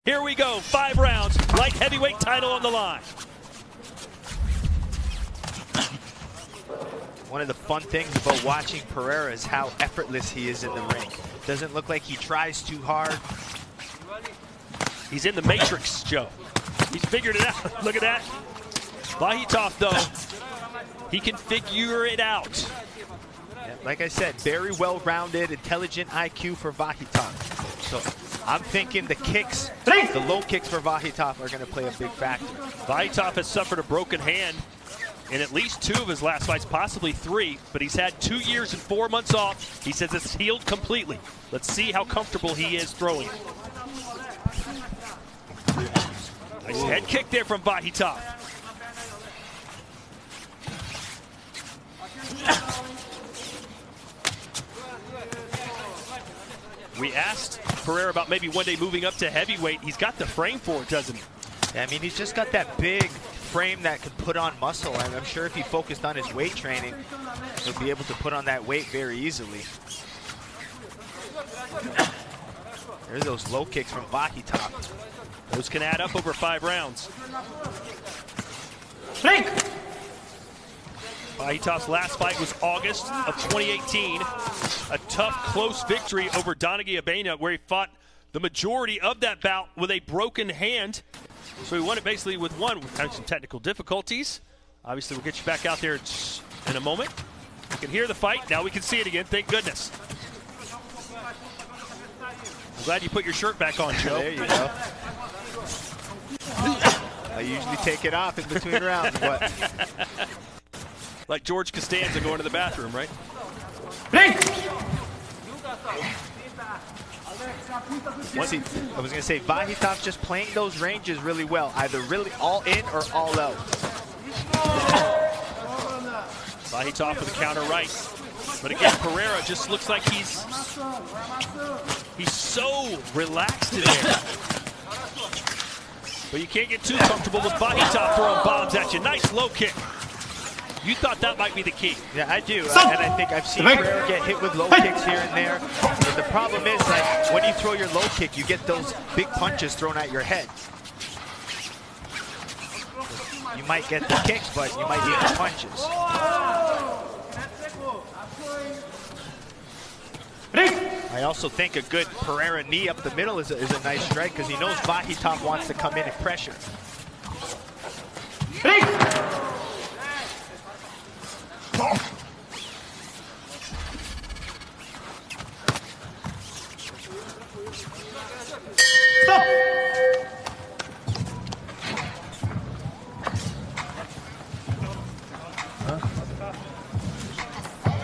Here we go, 5 rounds, light heavyweight title on the line. One of the fun things about watching Pereira is how effortless he is in the ring. Doesn't look like he tries too hard. He's in the matrix, Joe. He's figured it out. Look at that. Vakhitov, though, he can figure it out. Yeah, like I said, very well-rounded, intelligent IQ for Vakhitov. So I'm thinking the kicks, the low kicks for Vakhitov are going to play a big factor. Vakhitov has suffered a broken hand in at least 2 of his last fights, possibly 3, but he's had 2 years and 4 months off. He says it's healed completely. Let's see how comfortable he is throwing. Nice head kick there from Vakhitov. We asked Pereira about maybe one day moving up to heavyweight. He's got the frame for it, doesn't he? Yeah, I mean, he's just got that big frame that can put on muscle, and I'm sure if he focused on his weight training, he'll be able to put on that weight very easily. There's those low kicks from Vakhitov. Those can add up over 5 rounds. Vakhitov's last fight was August of 2018. A tough, close victory over Donaghy Abena, where he fought the majority of that bout with a broken hand. So he won it basically with one. We've had some technical difficulties. Obviously, we'll get you back out there in a moment. You can hear the fight. Now we can see it again. Thank goodness. I'm glad you put your shirt back on, Joe. There you go. I usually take it off in between rounds, but... Like George Costanza going to the bathroom, right? See, I was going to say, Vakhitov just playing those ranges really well, either really all in or all out. Vakhitov with a counter right. But again, Pereira just looks like he's so relaxed in there. But you can't get too comfortable with Vakhitov throwing bombs at you. Nice low kick. You thought that might be the key. Yeah, I do. And I think I've seen Pereira get hit with low kicks here and there. But the problem is, like, when you throw your low kick, you get those big punches thrown at your head. You might get the kicks, but you might get the punches. I also think a good Pereira knee up the middle is a nice strike, because he knows Vakhitov wants to come in and pressure. Stop!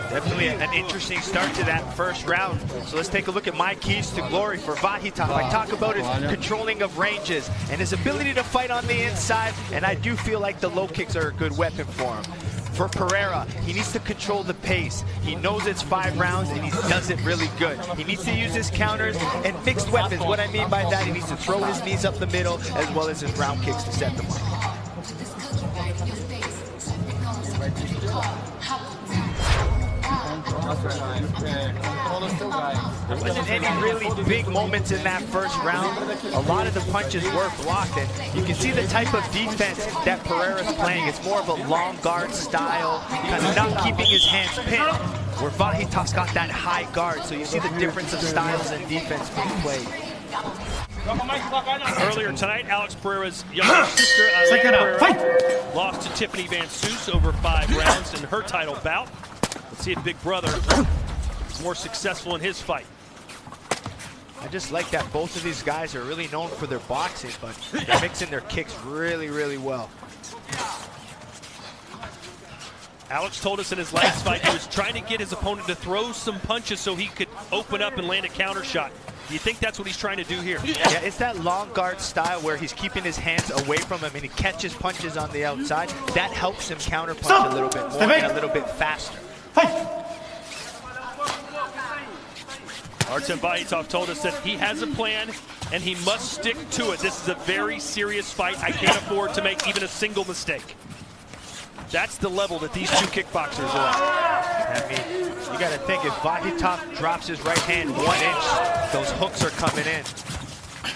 Definitely an interesting start to that first round. So let's take a look at my keys to glory for Vakhitov. I talk about his controlling of ranges and his ability to fight on the inside, and I do feel like the low kicks are a good weapon for him. For Pereira, he needs to control the pace. He knows it's 5 rounds and he does it really good. He needs to use his counters and fixed weapons. What I mean by that, he needs to throw his knees up the middle as well as his round kicks to set them up. There wasn't any really big moments in that first round. A lot of the punches were blocked, and you can see the type of defense that Pereira's playing. It's more of a long guard style, kind of not keeping his hands pinned, where Vakhitov's got that high guard, so you see the difference of styles and defense being played. Earlier tonight, Alex Pereira's younger sister, Pereira, lost to Tiffany Van Soos over 5 rounds in her title bout. Let's see if Big Brother is more successful in his fight. I just like that both of these guys are really known for their boxing, but they're mixing their kicks really, really well. Alex told us in his last fight he was trying to get his opponent to throw some punches so he could open up and land a counter shot. Do you think that's what he's trying to do here? Yeah, it's that long guard style where he's keeping his hands away from him and he catches punches on the outside. That helps him counter punch a little bit more and a little bit faster. Artem Vakhitov told us that he has a plan and he must stick to it. This is a very serious fight. I can't afford to make even a single mistake. That's the level that these 2 kickboxers are at. I mean, you got to think, if Vakhitov drops his right hand 1 inch, those hooks are coming in.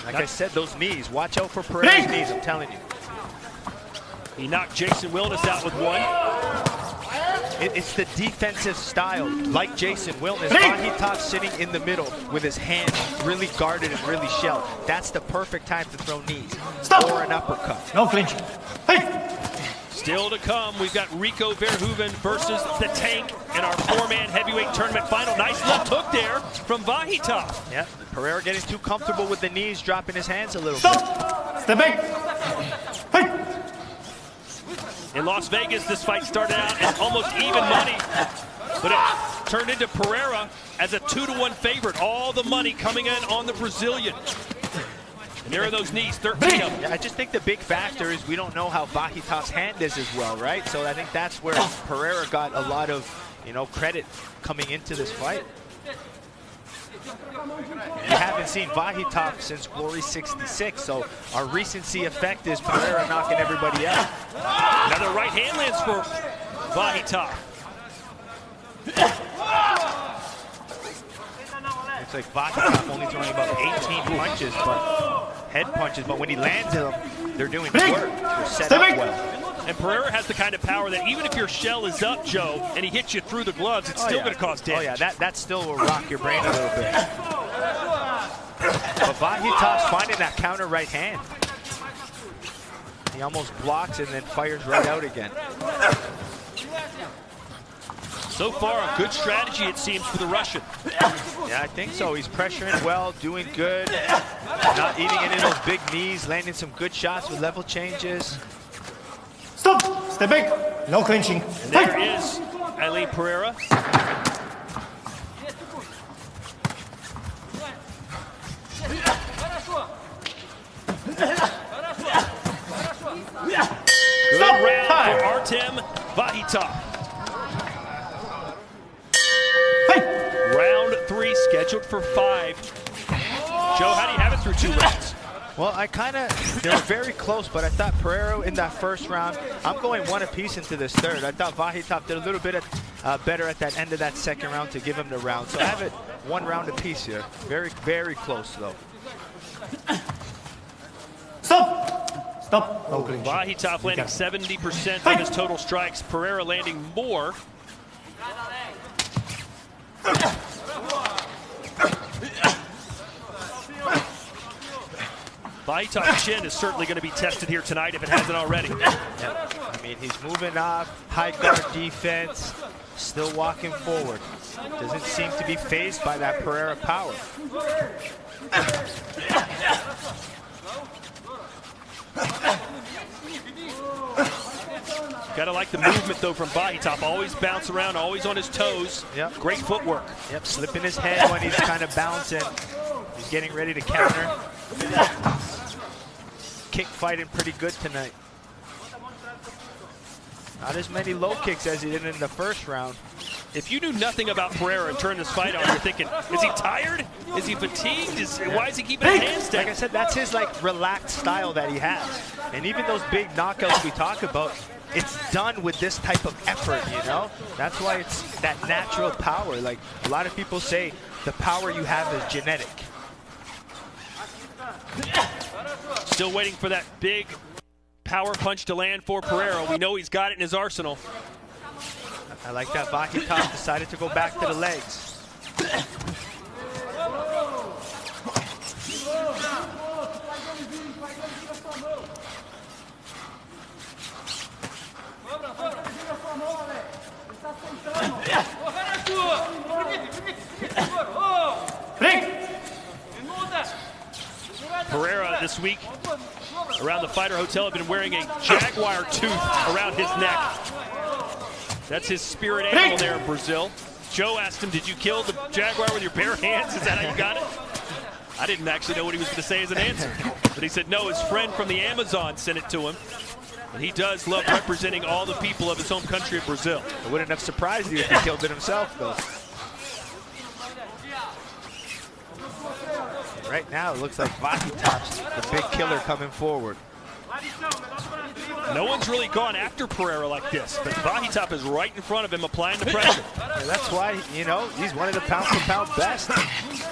Like I said, those knees. Watch out for Pereira's knees, I'm telling you. He knocked Jason Wilness out with one. It's the defensive style, like Jason Wilness. Vakhitov sitting in the middle with his hands really guarded and really shelled. That's the perfect time to throw knees or an uppercut. No clinching. Hey! Still to come, we've got Rico Verhoeven versus the Tank in our 4-man heavyweight tournament final. Nice left hook there from Vakhitov. Yeah, Pereira getting too comfortable with the knees, dropping his hands a little bit. Step back. Hey! In Las Vegas, this fight started out as almost even money, but it turned into Pereira as a 2-to-1 favorite. All the money coming in on the Brazilian. And there are those knees, 13 of them. I just think the big factor is we don't know how Vakhitov's hand is as well, right? So I think that's where Pereira got a lot of, credit coming into this fight. We haven't seen Vakhitov since Glory 66, so our recency effect is Pereira knocking everybody out. Another right hand lands for Vakhitov. Looks like Vakhitov only throwing about 18 punches, head punches, but when he lands them, they're doing work. They're set up well. And Pereira has the kind of power that even if your shell is up, Joe, and he hits you through the gloves, it's still going to cause damage. Oh yeah, that still will rock your brain a little bit. But Vakhitov's finding that counter right hand. He almost blocks and then fires right out again. So far, a good strategy, it seems, for the Russian. Yeah, I think so. He's pressuring well, doing good, not eating any of those big knees, landing some good shots with level changes. Stop! Step back! No clinching. And there is Ali Pereira. Good round for Artem Vakhitov. Round 3 scheduled for 5. Joe, how do you have it through 2 rounds? Well, they were very close, but I thought Pereira in that first round, I'm going 1 apiece into this third. I thought Vakhitov did a little bit better at that end of that second round to give him the round. So I have it 1 round apiece here. Very, very close, though. Stop! Stop. No clinching. Vakhitov landing 70% of his total strikes. Pereira landing more. Vakhitov's chin is certainly going to be tested here tonight if it hasn't already. Yeah. I mean, he's moving off, high guard defense, still walking forward. Doesn't seem to be fazed by that Pereira power. Gotta like the movement, though, from Vakhitov. Always bounce around, always on his toes. Yep. Great footwork. Yep, slipping his head when he's kind of bouncing. He's getting ready to counter. Kick fighting pretty good tonight. Not as many low kicks as he did in the first round. If you knew nothing about Pereira and turned this fight on, you're thinking, is he tired? Is he fatigued? Why is he keeping his hands down? Like I said, that's his relaxed style that he has. And even those big knockouts we talk about, it's done with this type of effort, That's why it's that natural power. Like a lot of people say, the power you have is genetic. Still waiting for that big power punch to land for Pereira. We know he's got it in his arsenal. I like that Vakhitov decided to go back to the legs. Pereira this week around the Fighter Hotel have been wearing a jaguar tooth around his neck. That's his spirit animal there in Brazil. Joe asked him, did you kill the jaguar with your bare hands? Is that how you got it? I didn't actually know what he was going to say as an answer. But he said, no, his friend from the Amazon sent it to him. And he does love representing all the people of his home country of Brazil. It wouldn't have surprised you if he killed it himself, though. Right now, it looks like Vakhitov's the big killer coming forward. No one's really gone after Pereira like this, but Vakhitov is right in front of him applying the pressure. Yeah, that's why, he's one of the pound-for-pound best.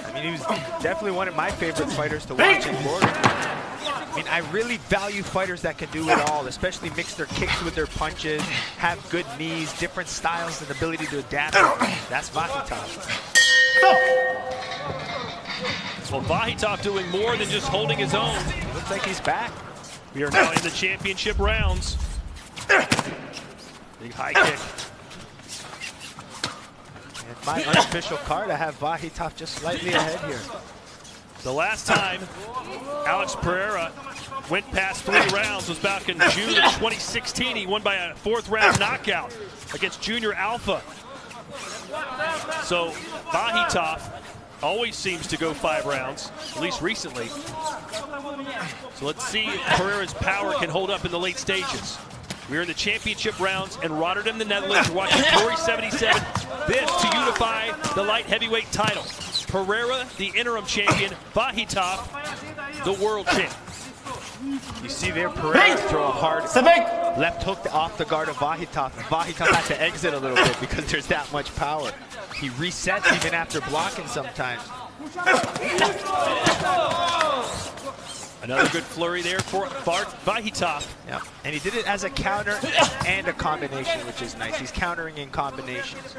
I mean, he was definitely one of my favorite fighters to watch in Glory. I mean, I really value fighters that can do it all, especially mix their kicks with their punches, have good knees, different styles, and ability to adapt. That's Vakhitov. Well, Vakhitov doing more than just holding his own. Looks like he's back. We are now in the championship rounds. Big high kick. And my unofficial card, I have Vakhitov just slightly ahead here. The last time Alex Pereira went past 3 rounds was back in June of 2016. He won by a 4th round knockout against Junior Alpha. So Vakhitov always seems to go 5 rounds, at least recently. So let's see if Pereira's power can hold up in the late stages. We're in the championship rounds in Rotterdam, the Netherlands. We're watching Glory 77. This to unify the light heavyweight title. Pereira, the interim champion. Vakhitov, the world champ. You see there, Pereira throw a hard left hook off the guard of Vakhitov. Vakhitov had to exit a little bit because there's that much power. He resets even after blocking sometimes. Another good flurry there for Vakhitov. Yeah, and he did it as a counter and a combination, which is nice. He's countering in combinations.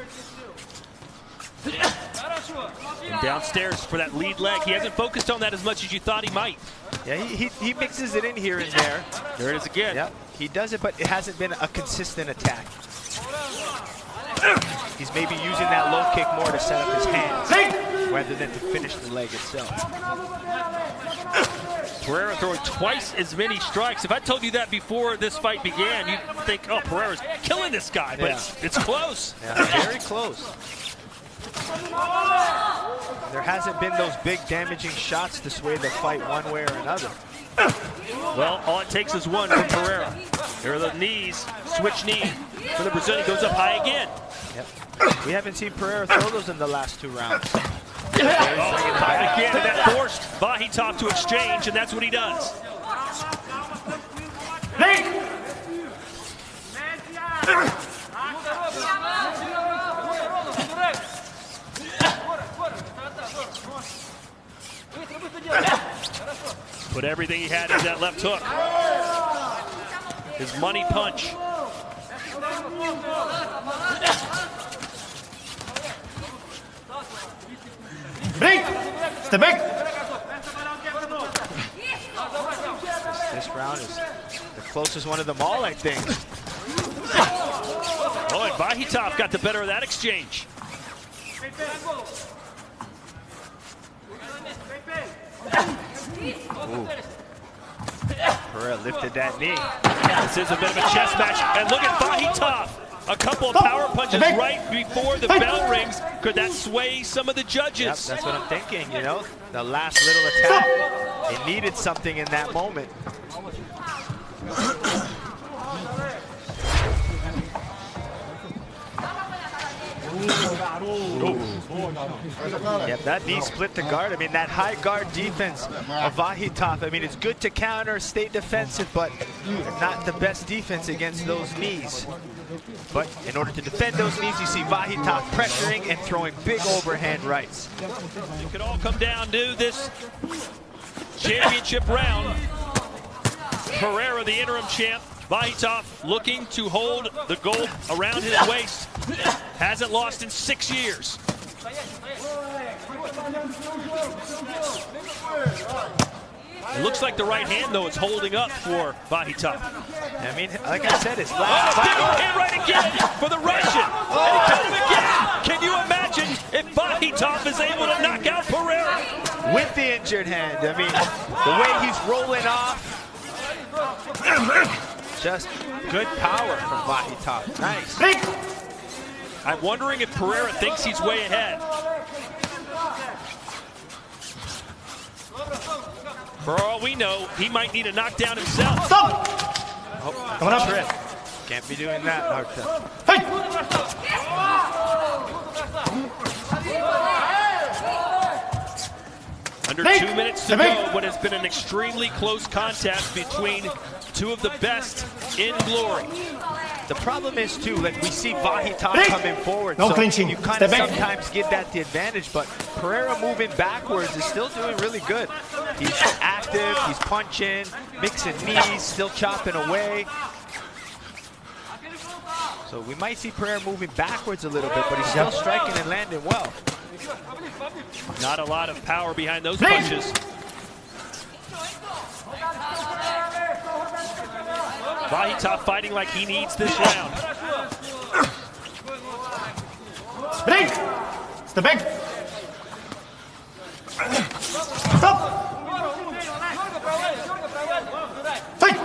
And downstairs for that lead leg. He hasn't focused on that as much as you thought he might. Yeah, he mixes it in here and there. There it is again. Yep, he does it, but it hasn't been a consistent attack. He's maybe using that low kick more to set up his hands rather than to finish the leg itself. Pereira throwing twice as many strikes. If I told you that before this fight began, you'd think, oh, Pereira's killing this guy, but it's close. Yeah, very close. There hasn't been those big damaging shots to sway the fight one way or another. Well, all it takes is one from Pereira. There are the knees, switch knee for the Brazilian, goes up high again. Yep. We haven't seen Pereira throw those in the last 2 rounds. Again, and that forced Vakhitov to exchange, and that's what he does. Put everything he had in that left hook. His money punch. Step back. This round is the closest one of them all, I think. Oh, and Vakhitov got the better of that exchange. Ooh. Pereira lifted that knee. This is a bit of a chess match. And look at Vakhitov. A couple of power punches right before the bell rings. Could that sway some of the judges? Yep, that's what I'm thinking, you know. The last little attack. It needed something in that moment. Yeah, that knee split the guard. I mean, that high guard defense of Vakhitov, I mean, it's good to counter, stay defensive, but not the best defense against those knees. But in order to defend those knees, you see Vakhitov pressuring and throwing big overhand rights. It could all come down to this championship round. Pereira, the interim champ. Vakhitov looking to hold the gold around his waist. Hasn't lost in 6 years. It looks like the right hand, though, is holding up for Vakhitov. I mean, like I said, it's last fight. Right again for the Russian. And he got him again. Can you imagine if Vakhitov is able to knock out Pereira? With the injured hand. I mean, the way he's rolling off. Just good power from Vakhitov. Nice. I'm wondering if Pereira thinks he's way ahead. For all we know, he might need a knockdown himself. Stop! Oh, Coming up. trip. Can't be doing that, Artem. Hey! Under 2 minutes to go, what has been an extremely close contest between two of the best in Glory. The problem is too, like we see Vakhitov coming forward, No so clinching. you kind Step of back. sometimes give that the advantage, but Pereira moving backwards is still doing really good. He's active, he's punching, mixing knees, still chopping away. So we might see Pereira moving backwards a little bit, but he's still striking and landing well. Not a lot of power behind those punches. Vakhitov fighting like he needs this round. Break! Step back! Stop! Fight!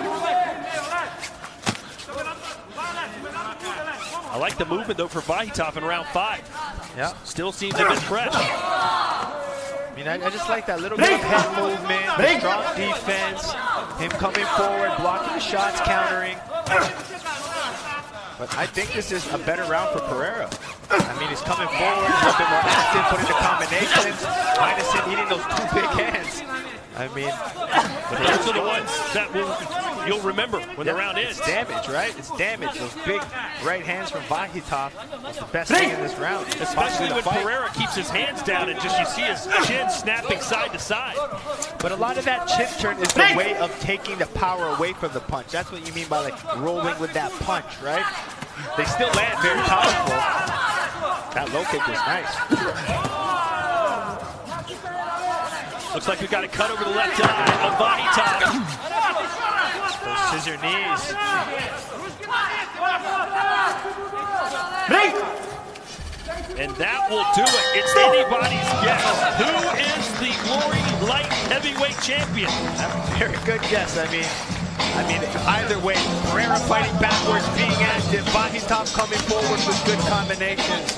I like the movement, though, for Vakhitov in round 5. Yeah. Still seems a bit fresh. I mean, I just like that little bit of head movement, the strong defense, him coming forward, blocking the shots, countering. But I think this is a better round for Pereira. I mean, he's coming forward, he's a bit more active, putting the combinations, minus him eating those 2 big hands. I mean, but those are the ones that you'll remember when the round ends. It's damage, right? It's damage. Those big right hands from Vakhitov was the best thing in this round. Especially when Pereira keeps his hands down and just you see his chin snapping side to side. But a lot of that chin turn is the way of taking the power away from the punch. That's what you mean by like rolling with that punch, right? They still land very powerful. That low kick was nice. Looks like we've got a cut over the left eye of Vakhitov. Those scissor knees. Break! And that will do it. It's anybody's guess. Who is the Glory Light Heavyweight Champion? Very good guess. I mean, either way, Pereira fighting backwards, being active, Vakhitov coming forward with good combinations.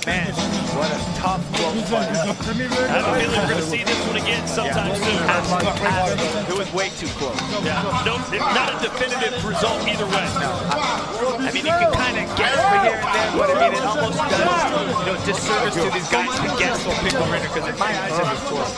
Man, what a tough, close fight. I have a feeling we're going to see this one again sometime soon. It was way too close. Yeah. No, not a definitive result either way. No. I mean, you can kind of guess for here and there, but I mean, it almost does, disservice to these guys to guess or pick a winner, because in my eyes, it was close.